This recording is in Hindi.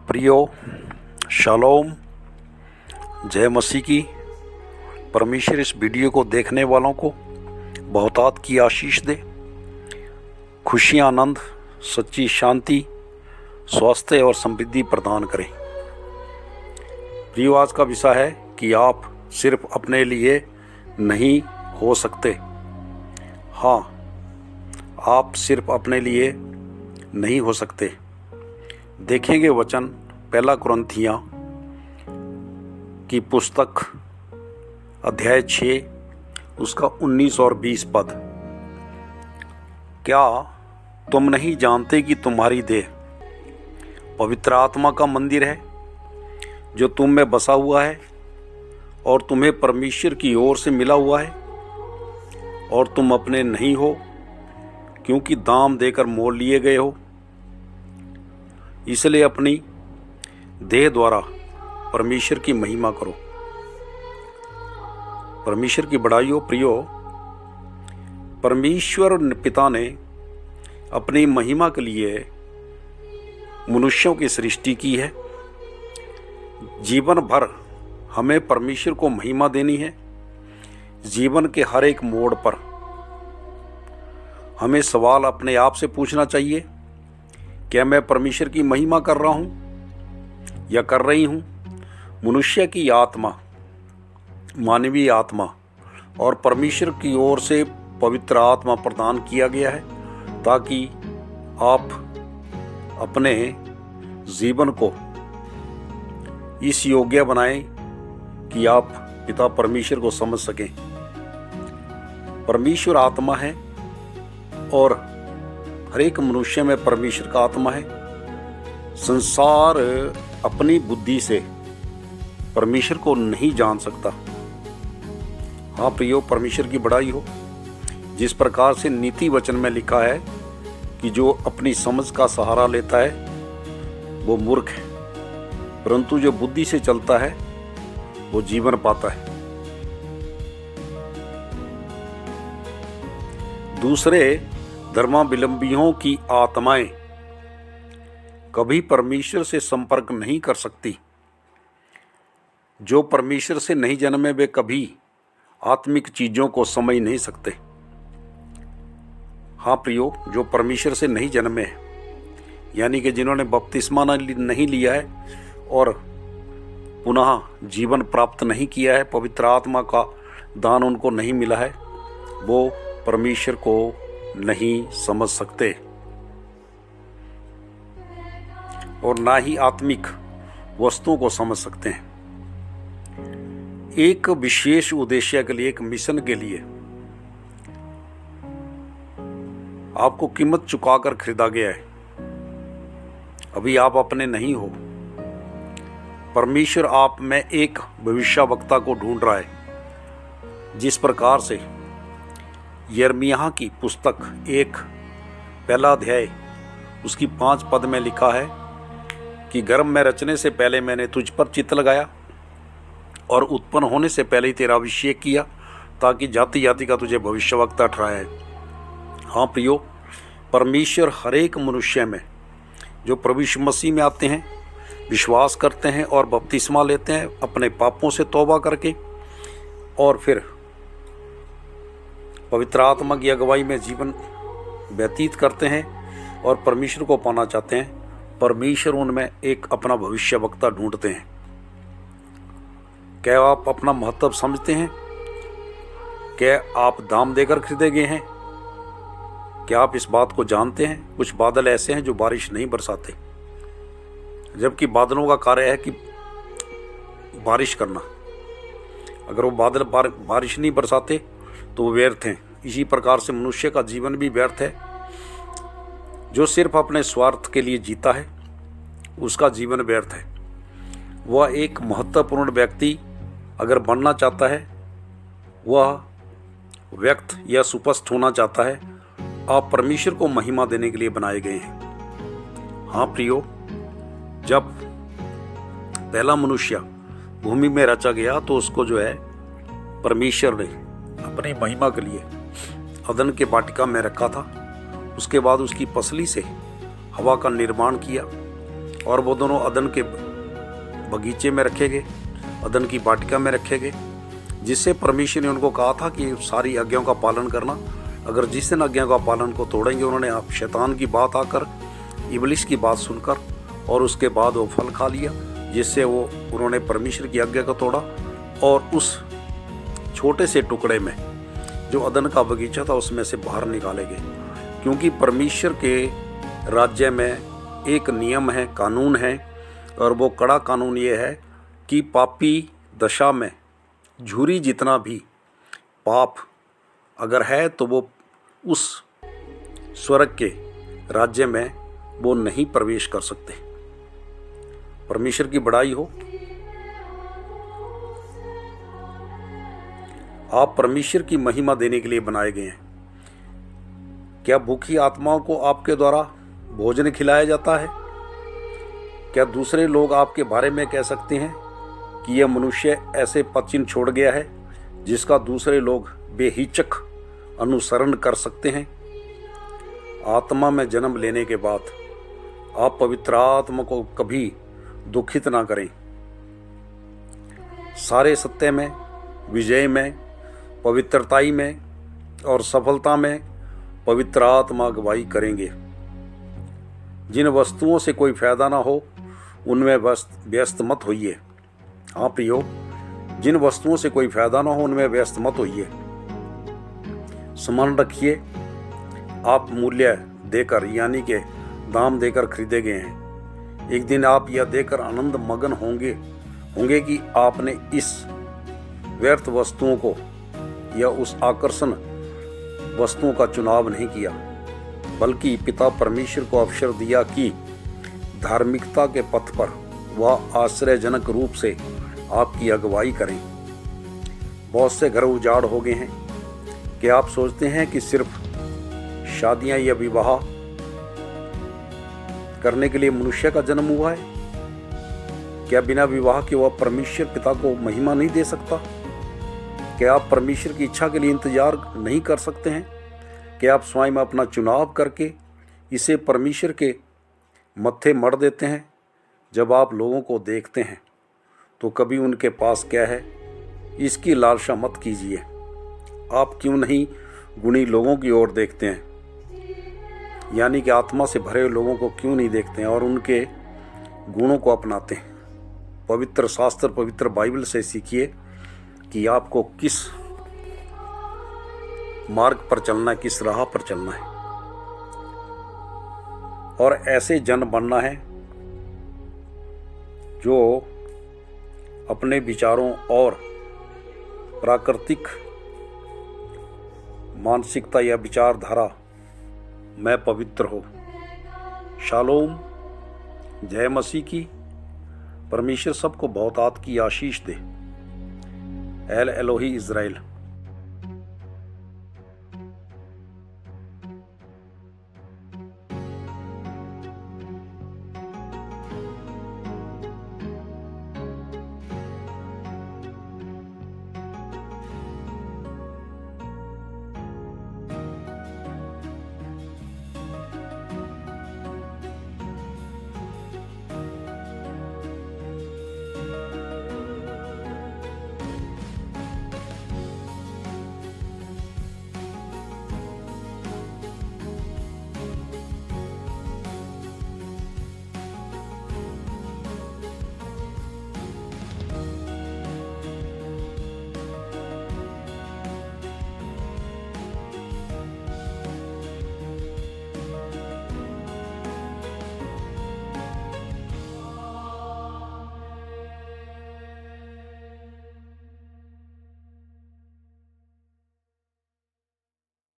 प्रियो, शालोम, जय मसीह की। परमेश्वर इस वीडियो को देखने वालों को बहुतायत की आशीष दे, खुशियाँ, आनंद, सच्ची शांति, स्वास्थ्य और समृद्धि प्रदान करें। प्रियो, आज का विषय है कि आप सिर्फ अपने लिए नहीं हो सकते। हाँ, आप सिर्फ अपने लिए नहीं हो सकते। देखेंगे वचन पहला कुरिन्थियों की पुस्तक अध्याय 6 उसका 19 और 20 पद। क्या तुम नहीं जानते कि तुम्हारी देह पवित्र आत्मा का मंदिर है जो तुम में बसा हुआ है और तुम्हें परमेश्वर की ओर से मिला हुआ है, और तुम अपने नहीं हो क्योंकि दाम देकर मोल लिए गए हो। इसलिए अपनी देह द्वारा परमेश्वर की महिमा करो। परमेश्वर की बड़ाई हो। प्रियो, परमेश्वर पिता ने अपनी महिमा के लिए मनुष्यों की सृष्टि की है। जीवन भर हमें परमेश्वर को महिमा देनी है। जीवन के हर एक मोड़ पर हमें सवाल अपने आप से पूछना चाहिए, क्या मैं परमेश्वर की महिमा कर रहा हूँ या कर रही हूँ? मनुष्य की आत्मा, मानवीय आत्मा और परमेश्वर की ओर से पवित्र आत्मा प्रदान किया गया है ताकि आप अपने जीवन को इस योग्य बनाएं कि आप पिता परमेश्वर को समझ सकें। परमेश्वर आत्मा है और हर एक मनुष्य में परमेश्वर का आत्मा है। संसार अपनी बुद्धि से परमेश्वर को नहीं जान सकता। हाँ प्रियो, परमेश्वर की बड़ाई हो। जिस प्रकार से नीति वचन में लिखा है कि जो अपनी समझ का सहारा लेता है वो मूर्ख है, परंतु जो बुद्धि से चलता है वो जीवन पाता है। दूसरे धर्मावलंबियों की आत्माएं कभी परमेश्वर से संपर्क नहीं कर सकती। जो परमेश्वर से नहीं जन्मे वे कभी आत्मिक चीजों को समझ नहीं सकते। हाँ प्रियो, जो परमेश्वर से नहीं जन्मे हैं, यानी कि जिन्होंने बपतिस्मा नहीं लिया है और पुनः जीवन प्राप्त नहीं किया है, पवित्र आत्मा का दान उनको नहीं मिला है, वो परमेश्वर को नहीं समझ सकते और ना ही आत्मिक वस्तुओं को समझ सकते हैं। एक विशेष उद्देश्य के लिए, एक मिशन के लिए आपको कीमत चुकाकर खरीदा गया है। अभी आप अपने नहीं हो। परमेश्वर आप में एक भविष्यवक्ता को ढूंढ रहा है। जिस प्रकार से यिर्मयाह की पुस्तक 1 पहला अध्याय उसकी 5 पद में लिखा है कि गर्भ में रचने से पहले मैंने तुझ पर चित्त लगाया और उत्पन्न होने से पहले ही तेरा अभिषेक किया ताकि जाति जाति का तुझे भविष्यवक्ता ठहराया है। हाँ प्रियो, परमेश्वर हर एक मनुष्य में जो प्रभु यीशु मसीह में आते हैं, विश्वास करते हैं और बपतिस्मा लेते हैं अपने पापों से तौबा करके, और फिर पवित्र आत्मा की अगुवाई में जीवन व्यतीत करते हैं और परमेश्वर को पाना चाहते हैं, परमेश्वर उनमें एक अपना भविष्यवक्ता ढूंढते हैं। क्या आप अपना महत्व समझते हैं? क्या आप दाम देकर खरीदे गए हैं? क्या आप इस बात को जानते हैं? कुछ बादल ऐसे हैं जो बारिश नहीं बरसाते, जबकि बादलों का कार्य है कि बारिश करना। अगर वो बादल बारिश नहीं बरसाते तो वो व्यर्थ हैं। इसी प्रकार से मनुष्य का जीवन भी व्यर्थ है। जो सिर्फ अपने स्वार्थ के लिए जीता है उसका जीवन व्यर्थ है। वह एक महत्वपूर्ण व्यक्ति अगर बनना चाहता है, वह व्यक्त या सुपस्थ होना चाहता है, आप परमेश्वर को महिमा देने के लिए बनाए गए हैं। हाँ प्रियो, जब पहला मनुष्य भूमि में रचा गया तो उसको जो है परमेश्वर ने अपनी महिमा के लिए अदन के वाटिका में रखा था। उसके बाद उसकी पसली से हवा का निर्माण किया और वो दोनों अदन के बगीचे में रखे गए, अदन की वाटिका में रखे गए, जिससे परमेश्वर ने उनको कहा था कि सारी आज्ञाओं का पालन करना। अगर जिस दिन आज्ञा का पालन को तोड़ेंगे, उन्होंने आप शैतान की बात आकर, इबलिस की बात सुनकर, और उसके बाद वो फल खा लिया, जिससे उन्होंने परमेश्वर की आज्ञा को तोड़ा और उस छोटे से टुकड़े में जो अदन का बगीचा था उसमें से बाहर निकाले गए। क्योंकि परमेश्वर के राज्य में एक नियम है, कानून है, और वो कड़ा कानून ये है कि पापी दशा में झुरी जितना भी पाप अगर है तो वो उस स्वर्ग के राज्य में वो नहीं प्रवेश कर सकते। परमेश्वर की बड़ाई हो। आप परमेश्वर की महिमा देने के लिए बनाए गए हैं। क्या भूखी आत्माओं को आपके द्वारा भोजन खिलाया जाता है? क्या दूसरे लोग आपके बारे में कह सकते हैं कि यह मनुष्य ऐसे पद चिन्ह छोड़ गया है जिसका दूसरे लोग बेहिचक अनुसरण कर सकते हैं? आत्मा में जन्म लेने के बाद आप पवित्र आत्मा को कभी दुखित ना करें। सारे सत्य में, विजय में, पवित्रताई में और सफलता में पवित्र आत्मा अगुवाई करेंगे। जिन वस्तुओं से कोई फायदा ना हो उनमें व्यस्त मत होइए। हाँ प्रियो, जिन वस्तुओं से कोई फायदा ना हो उनमें व्यस्त मत होइए। स्मरण रखिए, आप मूल्य देकर यानी कि दाम देकर खरीदे गए हैं। एक दिन आप यह देकर आनंद मगन होंगे कि आपने इस व्यर्थ वस्तुओं को या उस आकर्षण वस्तुओं का चुनाव नहीं किया, बल्कि पिता परमेश्वर को अवसर दिया कि धार्मिकता के पथ पर वह आश्चर्यजनक रूप से आपकी अगुवाई करें। बहुत से घर उजाड़ हो गए हैं। क्या आप सोचते हैं कि सिर्फ शादियां या विवाह करने के लिए मनुष्य का जन्म हुआ है? क्या बिना विवाह के वह परमेश्वर पिता को महिमा नहीं दे सकता? क्या आप परमेश्वर की इच्छा के लिए इंतजार नहीं कर सकते हैं? क्या आप स्वयं अपना चुनाव करके इसे परमेश्वर के मत्थे मढ़ देते हैं? जब आप लोगों को देखते हैं तो कभी उनके पास क्या है इसकी लालसा मत कीजिए। आप क्यों नहीं गुणी लोगों की ओर देखते हैं, यानी कि आत्मा से भरे लोगों को क्यों नहीं देखते हैं और उनके गुणों को अपनाते हैं? पवित्र शास्त्र, पवित्र बाइबल से सीखिए कि आपको किस मार्ग पर चलना है, किस राह पर चलना है, और ऐसे जन बनना है जो अपने विचारों और प्राकृतिक मानसिकता या विचारधारा में पवित्र हो। शालोम, जय मसीह की। परमेश्वर सबको बहुतायत की आशीष दे। L एलोही Israel.